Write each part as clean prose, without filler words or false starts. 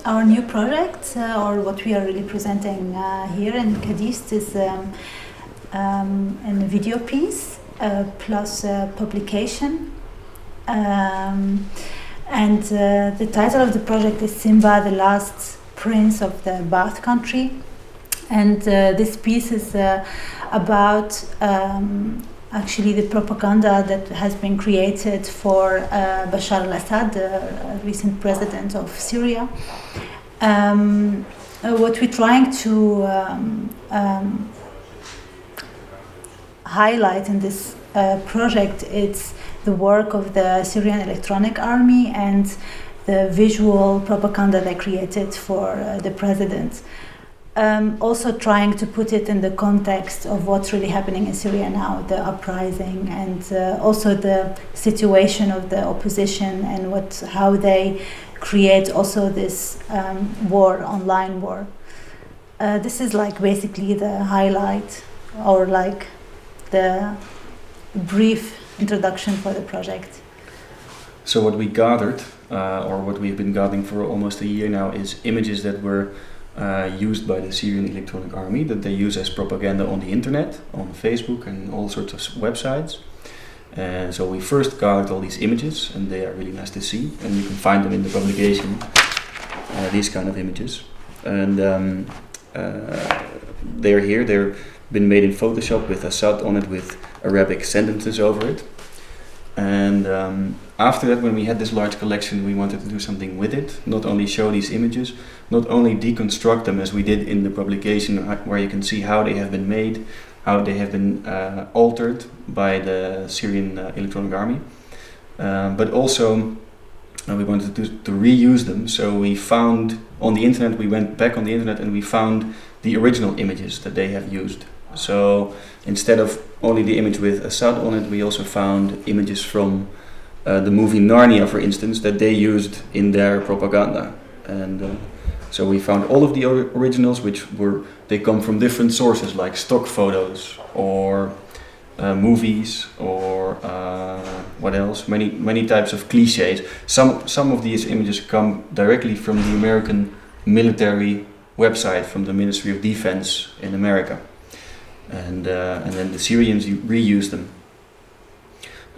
Our new project, or what we are really presenting here in Kadist, is a video piece plus publication. And the title of the project is Simba, the Last Prince of the Bath Country. And this piece is about actually the propaganda that has been created for Bashar al-Assad, the recent president of Syria. What we're trying to highlight in this project is the work of the Syrian Electronic Army and the visual propaganda they created for the president. Also trying to put it in the context of what's really happening in Syria now, the uprising, and also the situation of the opposition and how they create also this war, online war. This is like basically the highlight, or like the brief introduction for the project. So what we gathered, or what we've been gathering for almost a year now, is images that were used by the Syrian Electronic Army, that they use as propaganda on the internet, on Facebook and all sorts of websites. And so we first gathered all these images, and they are really nice to see, and you can find them in the publication, these kind of images. And they're here, they've been made in Photoshop with Assad on it, with Arabic sentences over it. And after that, when we had this large collection, we wanted to do something with it, not only show these images, not only deconstruct them as we did in the publication, where you can see how they have been made, how they have been altered by the Syrian Electronic Army, but also we wanted to reuse them. So we found on the internet, we went back on the internet and we found the original images that they have used. So instead of only the image with Assad on it, we also found images from the movie Narnia, for instance, that they used in their propaganda. And so we found all of the originals, they come from different sources, like stock photos or movies, or what else? Many types of cliches. Some of these images come directly from the American military website, from the Ministry of Defense in America. And then the Syrians reused them.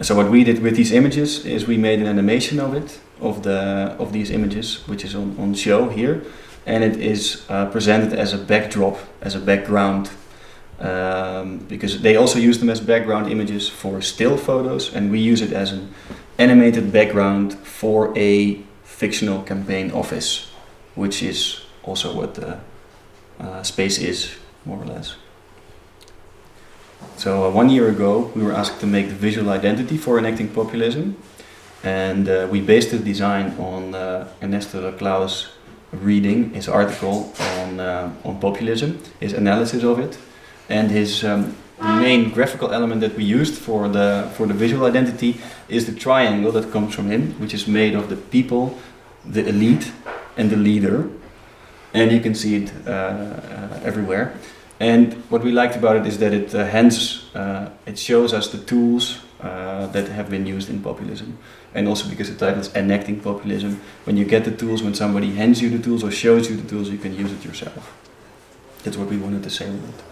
So what we did with these images is we made an animation of it, of these images, which is on show here, and it is presented as a backdrop, as a background, because they also use them as background images for still photos, and we use it as an animated background for a fictional campaign office, which is also what the space is, more or less. So 1 year ago, we were asked to make the visual identity for Enacting Populism, and we based the design on Ernesto Laclau's reading, his article on populism, his analysis of it, and his main graphical element that we used for the visual identity is the triangle that comes from him, which is made of the people, the elite, and the leader, and you can see it everywhere. And what we liked about it is that it shows us the tools that have been used in populism. And also because the title is Enacting Populism, when you get the tools, when somebody hands you the tools or shows you the tools, you can use it yourself. That's what we wanted to say with it.